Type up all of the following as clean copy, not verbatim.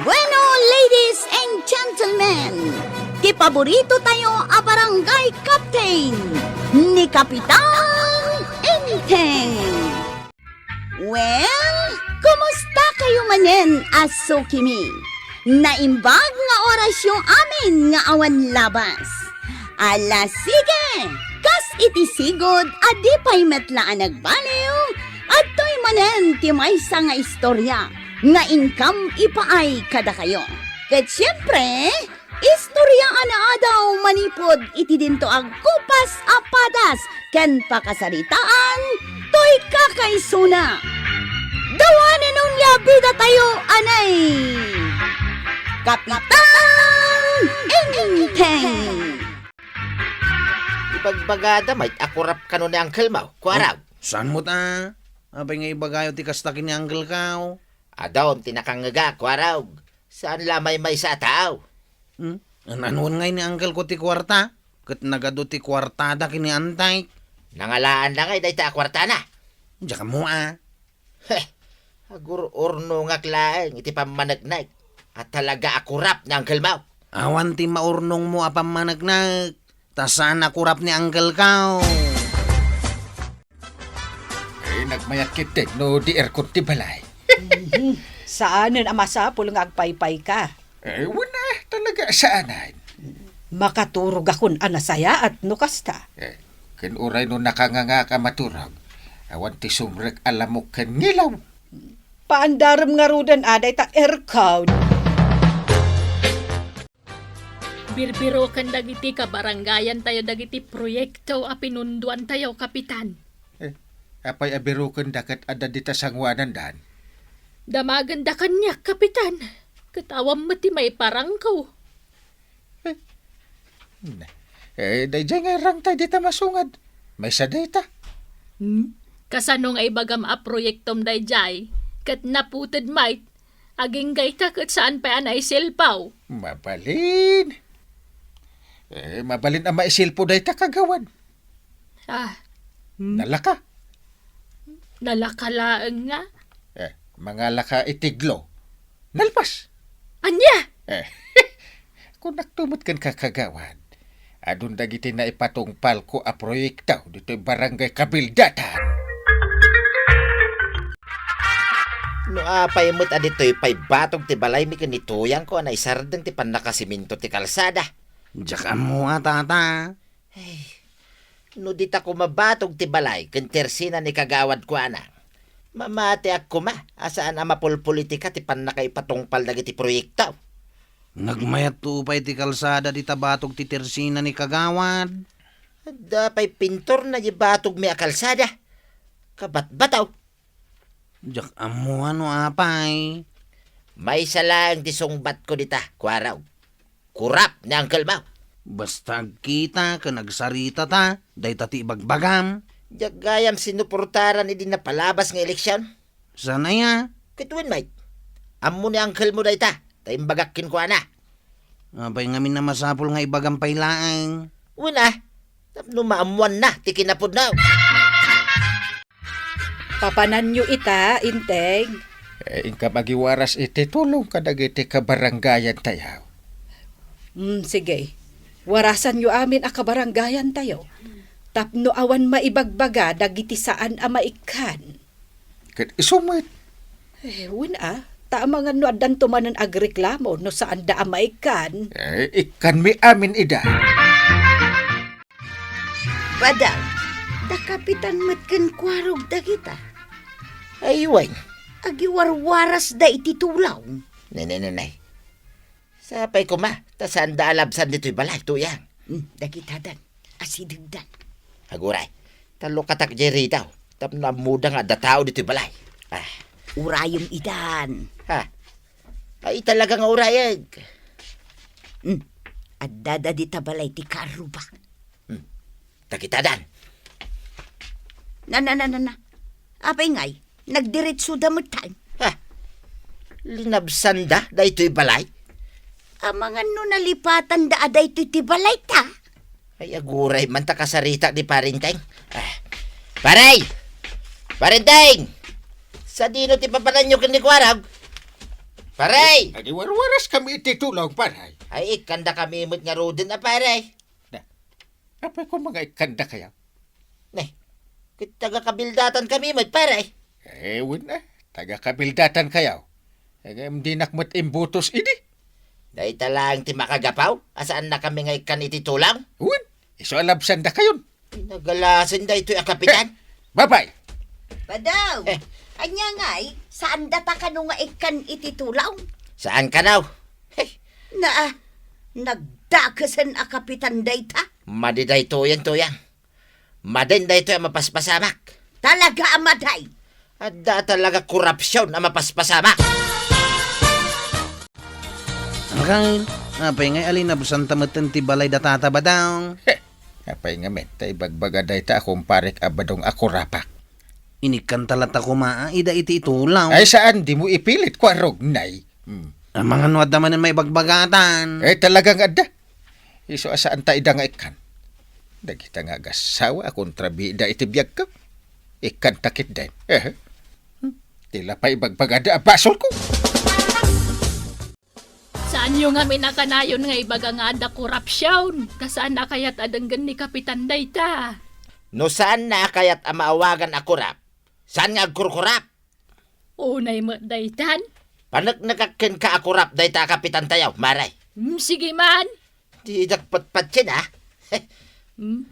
Bueno, ladies and gentlemen, ti paborito tayo a barangay captain ni Kapitan Enteng. Well, kumusta kayo manen, Asukimi? Naimbag nga oras yung amin nga awan labas. Ala sige, kas iti sigod adi pa'y metlaan nagbaliw at to'y manen ti maysa nga istorya nga income ipaay kada kayo. Ket siyempre, istorya ana daw manipod iti dinto ag kupas apadas ken pakasaritaan to'y kakaysuna. Dawanan nung yabida tayo anay Kapitan Enteng. Ipagbagada may akurap ka nun ni Uncle Mau, kuaraw. Saan mo ta? Abay nga ibagayo ti kastakin ni Uncle Kao. Adom, tinakangaga, kuaraw. Saan lamay may sa tao? Ananuan ngay ni Uncle ko ti kwarta? Kat nagado ti kwartada kini antay. Nangalaan na ngay, dahi ta akwarta na. Diyan ka mo Heh, agur urno nga klaeng, iti pamanagnag. At talaga akurap ni Uncle Mau. Awan ti maurnong mo apang managnag. Tasan akurap ni Uncle Kao. Nagmayat kitik no di erkot ti balay. Saanan amasapul nga agpaypay ka? Wala talaga saanan. Makaturog akon anasaya at nukasta. Kinuray no nakanganga ka maturag. Awan ti sumrek alamok ken ngilaw. Paandaram nga rudan aday ta erkaw. Birbiro kan dagiti kabarangayan tayo dagiti proyekto a pinunduan tayo, Kapitan. Apay abiruken dakat ada dita sangwanan dan. Damaganda kanya, Kapitan. Katawam mati may parangkaw. Dayjay nga rang tayo dita masungad. May sa data. Kasanong ay bagam a proyektom dayjay. Kat naputid might. Aging gayta kat saan pa anay silpaw. Mabalin. Mabalin ang maisilpo dayta kagawan. Nalaka. Nalakalaan nga. Mga laka itiglo. Nalpas. Anya? Kung naktumot kan kakagawan, adun dagiti na ipatong palko a proyektaw dito barangay Kabildatan. No apay mo't adito'y pay batog ti balay mi kanituyang ko anay sardeng ti panakasiminto ti kalsada. Diyan ka mo tata. No dita ko mabatog ti balay ken tersina ni kagawad ko ana. Mamati ako ma, asaan ama politika ti panakaipatongpal dagiti proyekto. Nagmayat tupay ti kalsada di tabatog ti tersina ni kagawad. Dapay pintor na batog mi a kalsada. Kabat-bataw. Diyan ka mo apay. May salang ti sungbat ko dita, kuaraw. Kurap ni Uncle Mau. Basta kita ka nagsarita ta, day tati bagbagam. Jagayam sinuportaran idi na palabas ng eleksyon. Sana ya? Kituin, mate. Amo ni Uncle mo day ta. Taimbagakin ko ana. Abay ngamin na masapul nga ibagam pailaang. Una, tapno maamuan na, tikinapod na. Papanan nyo ita, Inteng. Inka magiwaras iti tulong kadagiti kabarangayan tayaw. Sige. Warasan nyo amin a kabarangayan tayo. Tapno awan maibagbaga dagiti saan a maikan. Kat isumit. Wala. Tama nga no adan tumanan agreklamo no saan da a maikan. Ikan mi amin ida. Badang, da kapitan matken kwarog da kita. Ayway. Agiwarwaras da iti tulaw. Nay. Sapay ko ma, tasan da alabsan dito'y balay, tuyang. Da kita dan, asidagdan. Aguray, talo katak jeri daw. Tapno muda nga da tao dito'y balay. Urayong idan. Ay talaga nga urayag. Adada di tabalay ti karuba. Takitadan. Na. Apay ngay, nagdiretso da mo time. Linabsan da ito'y balay. Mga no nalipatan da aday ti balay ta. Ay aguray man ta kasarita di parinteng. Paray! Parinteng! Sa dino ti papanan nyo kini kwarag? Paray! Adi warwaras kami iti tulong, paray. Ay, ikanda kami imot nga rodin na paray. Apay ko mga ikanda kayo. Neh, taga-kabildatan kami imot paray. Ewan na, taga-kabildatan kayo. Hindi nakmat imbutos ini. Dahil talang ti makagapaw, asaan na kami nga ikan iti tulang? Uwan, iso alabsan da kayon. Pinagalasin da ito'y kapitan. Babay! Badaw, Eh. anya nga'y, saan data ka nung nga ikan ititulaw? Saan ka naw? Hey, Na, nagdakasan a kapitan dayta? madiday tuyang. Madin da ito ang mapaspasamak. Talaga amaday. At da talaga korupsyon ang mapaspasamak. Angkal, apay ngay alin na busan tamatan ti balay datata ba daw? Apay nga men, tay bagbaga ta akong parek abadong ako rapak. Inikan talata kumaa, ida iti itulaw. Ay saan, di mo ipilit ko arog, nay. Ang mga nuwad naman may bagbagatan. Talagang ada. Iso asaan ta ida nga ikan. Dagita nga gasawa akong trabida iti biyag ka. Ikan takit din. Tila pa ibagbagada abasol ko. Saan yung nga minakanayon nga ibaga nga da korupsyon? Kasaan na kaya't adanggan ni Kapitan dayta? No saan na kaya't amaawagan ako rap? Saan nga agkurkurap? Unay mo daytan? Panak nakakin ka ako rap day ta kapitan tayaw, maray. Sige man. Di dakpat-patsin ha?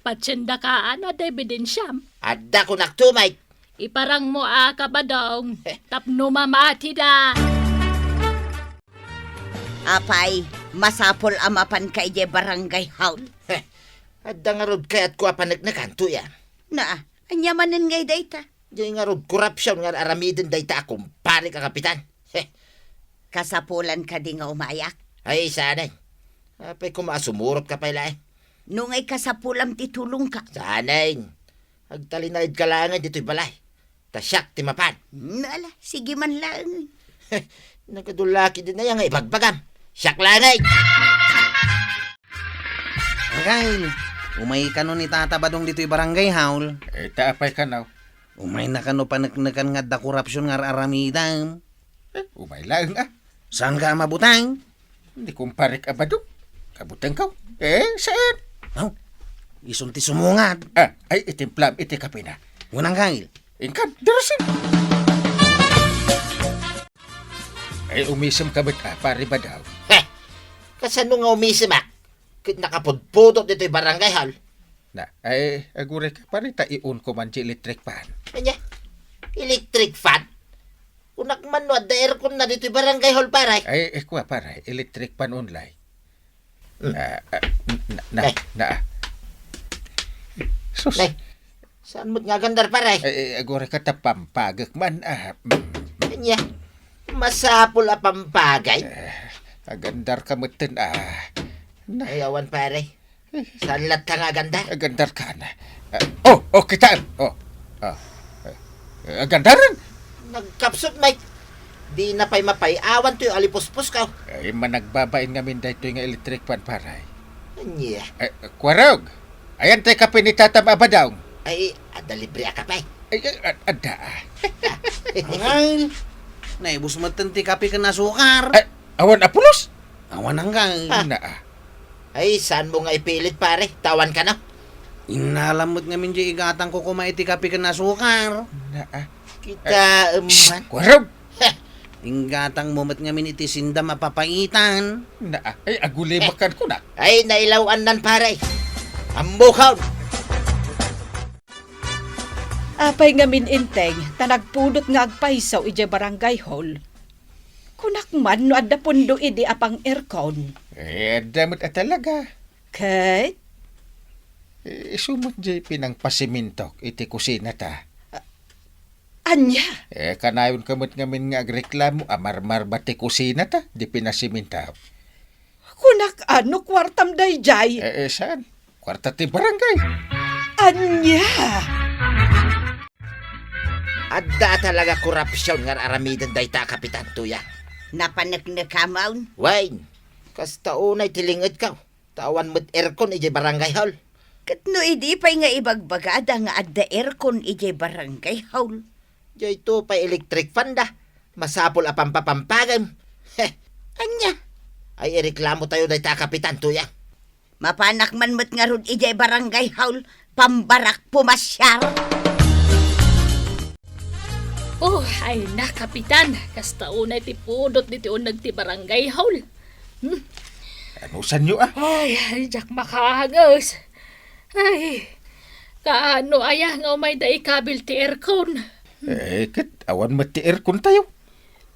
Patsenda ka na ebidensyam. Adda ko naktumay. Iparang mo kabadong. Tapno mamati da. Apay, masapol amapan kay je barangay haul. Adda nga rod kaya't ko apanagnakan tuya. Na, anya manin ngay dayta? Di nga rod korupsyon nga aramidin day ta akong pari ka kapitan. Kasapulan ka di nga umayak. Ay, sanay. Apay ko maasumurot ka pala eh. Nung ay kasapulam titulong ka. Sanay. Agtalinaid ka lang dito'y balay. Tasyak ti mapan. Nala, sige man lang. Nagkadulaki din na yan nga ibagbagam. Siyak langay. Angkal, umay ka no ni tata badong dito'y barangay haul. Taapay ka now. Umay na ka no panagnakan nga da korupsyon nga aramidang. Umay lang Saan ka mabutang? Hindi kong parek abadong. Kabutang ka. Saan? Oh, isunti sumungad. Ay itimplam iti kapina. Unang kail. Ingkan, darasin. Ay umisam ka ba't pari ba daw? Kasano nga umisimak? Kit nakapudpudot dito'y barangay hall. Na, ay agure ka pari ta iun ko man di electric pan. Kanya, electric fan? Unak man no, da aircon na dito'y barangay hall paray. Ay kwa pare, electric pan online. Sus. Nay, saan mo't nga gandar paray? Ay agure ka ta pampagak man. Kanya, masapul a pampagay. Agandar ka mutin Ayawan paray. Saan lat ka nga gandar? Agandar ka na. Kitaan. Agandaran. Nagkapsot, Mike. Di na pa'y mapay. Awan to'y alipuspos ka. Ay managbabain nga min dahito yung electric pan paray. Kanya. Kwarog. Ayan tayo kapin ni Tatam Abadaw. Ay, adalibre ka pa'y. Ay, ada. Angkal, naibus mo tanti kapi ka na sukar. Ay, awan apulos. Awan angkal. Ay, saan mo nga ipilit, pare? Tawan ka na. Inalamot nga min di igatang ko kumaiti kapi ka na sukar. Kita, man. Kwarog. Inggatang mo mat nga min iti sinda mapapaitan. Ay, agulay makan ko na. Ay, nailawan nan, pare. Ambukaw. Apay nga mininteng, tanagpudot nga agpaisaw ije barangay hall. Kunak man no adda pundo idi apang aircon. Damot talaga. Kay, Sumot di pinang pasimintok iti kusina ta. anya, Kanayon kamot ngamin nga agreklamo, amarmar ba ti kusina ta? Di pinasimintaw. kunak ano kwartam dayjay. Saan? Kwarta ti barangay. Anya, Adda talaga korupsyon nga aramidan day ta, Kapitan Tuya. Napanagnakamaon. Wain, kas taunay tilingid ka. Tawan mo't aircon ije barangay hall. Katno idi pa'y nga ibagbagada nga adda aircon ije barangay haul. Diyo ito pa electric fan da. Masapol a pampapampagam. Heh, Anya, ay ireklamo tayo day ta kapitan tuyang. mapanak man mo't nga rod ijay barangay haul, pambarak pumasyar. Oh, ay na, kapitan. Kasta unay ti pudot diti unag ti barangay haul. Ano sa inyo Ay, jak makahagos. Ay, kaano aya nga may day kabil ti aircon. Kat awan matiir kun tayo.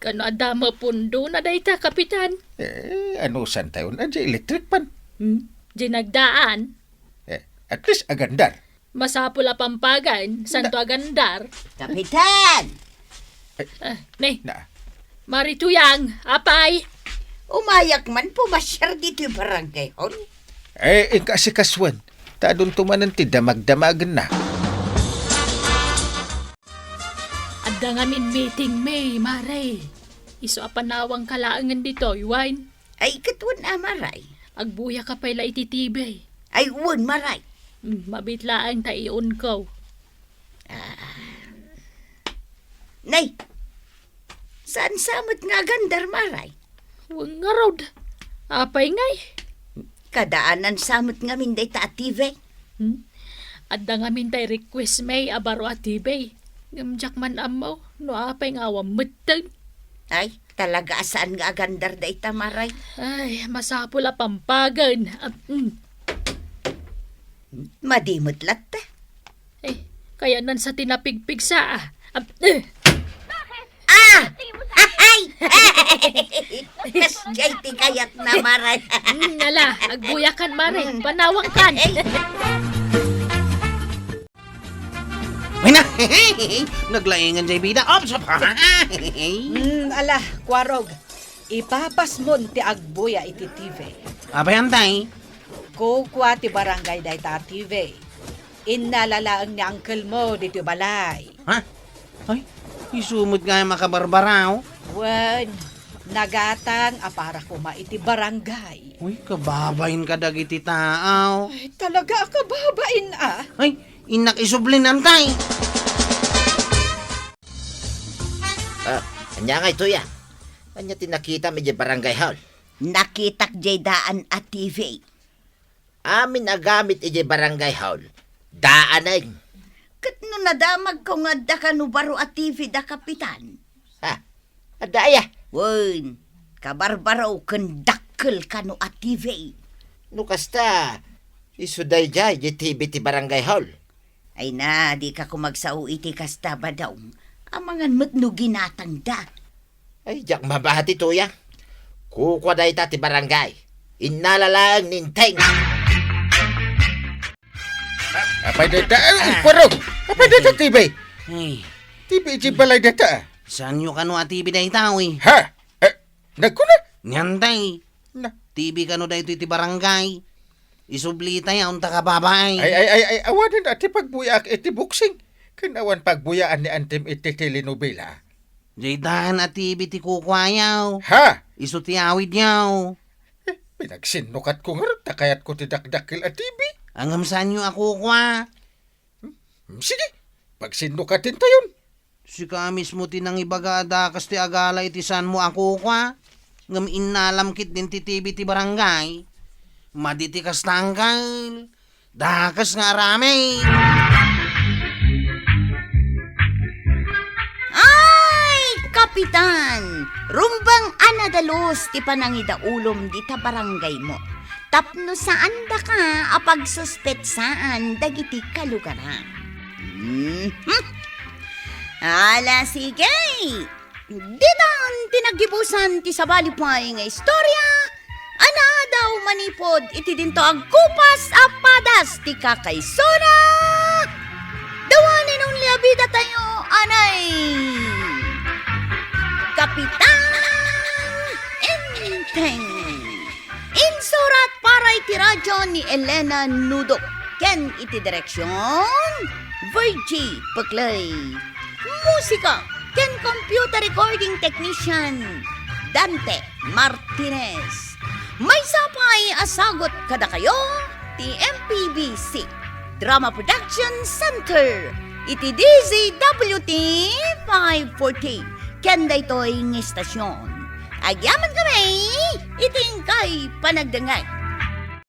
Kano adama pundo na day ta, kapitan. Ano san tayo na di electric pan. Ginagdaan. At least agandar. Masapula pampagan, santo agandar. Kapitan, Ne, Na, marituyang, apay. umayak man pumasyar dito yung barangay haul. kasi kaswan. Tadon tumanan ti damag-damagan na. Adda ngamin meeting may, maray. Iso apanawang kalaangan dito, Iwan. Ay, katwan amaray. Agbuya ka pala ititibay. Ay, uwan maray. Mabitlaan ta iyon ko. Nay, saan samot nga gandar maray? Huwag nga rod. Apay ngay. Kadaanan samot nga minday ta ative. Adda ngamin tay request may abaro atibay. Gamjak man amaw, no apay nga awam matag. Ay, talaga saan nga gandar da ita maray? Ay, masapula pampagan. Madimot latta. Eh, kaya nan sa tinapigpig sa Ay! Kas ti kayat na maray. Nala, agbuyakan mare, panawang kan. May na! Naglaingan jay bida. Ops! Ala, kwarog. Ipapas mon ti agbuya iti TV. Abay antay. Kukwa ti barangay day ta TV. Inalalaang ni uncle mo dito balay. Ha? Ay, isumot nga yung makabarbaraw. Wen, nagatang apara kuma iti barangay. Uy, kababayin ka dagiti taaw. Ay, talaga akababain Ay, inak isublin antay. Anya nga tuyang. Anya tinakita mi di barangay hall. Nakitak jay daan at TV. Amin agamit ije barangay hall. Daanay. Kat no nadamag ko nga da ka no baro at TV da kapitan. Ha? Adaya. Wen, kabarbaraw kan dakkel ka no at TV. No kasta. Isuday jay di TV ti barangay hall. Ay na, di ka kumagsao iti kasta ba daw? Amangan mo't no ginatang da. Ay, jak mabahati tuyang. Kukwa day ta ti barangay. Inalalang ninteng. Apay data, parong. Apay data tibay. Ay, Tibay di balay data. saan nyo kano atibi day tao eh? Ha? Nagkuna? Nyantay. Na. TV kano day iti barangay. Isublita yaon ta kababay. Ay, awanan ati pagbuyak iti boxing. Kanawan pagbuyaan ni Antem iti telenovela. Jay daan atibi ti kukwayaw. Ha? Isu ti awid yaw. Pinagsinukat ko nga rin, takayat ko ti dakdakil at TV. Angam saan nyo ako kwa? Sige, pagsinukatin tayon. Si ka mismo tinang ibagada kas ti agala iti saan mo ako kwa? Ngam inalam kit din ti TV ti barangay. Maditi kas tanggal. Dakas nga rame. Ay, kapitan! Rumbang anadalos ti panangida ulom di ta barangay mo. Tapno saan da ka apag suspetsaan dagiti kalugaran. Ala, sige! Ditan tinagibusan ti sabalipay nga istorya. Ana daw manipod iti dinto agkupas apadas ti kakaysona. Dawanin ang liabida tayo, anay! Kapitan Enteng. Insurat para iti radyo ni Elena Nudo. Ken iti direksyon Virgie Paklay. Musika ken computer recording technician Dante Martinez. May sapay asagot kada kayo ti MPBC Drama Production Center. Iti DZWT 540. Ken daytoy ng istasyon. Agyaman kami, iting kay panagdangag.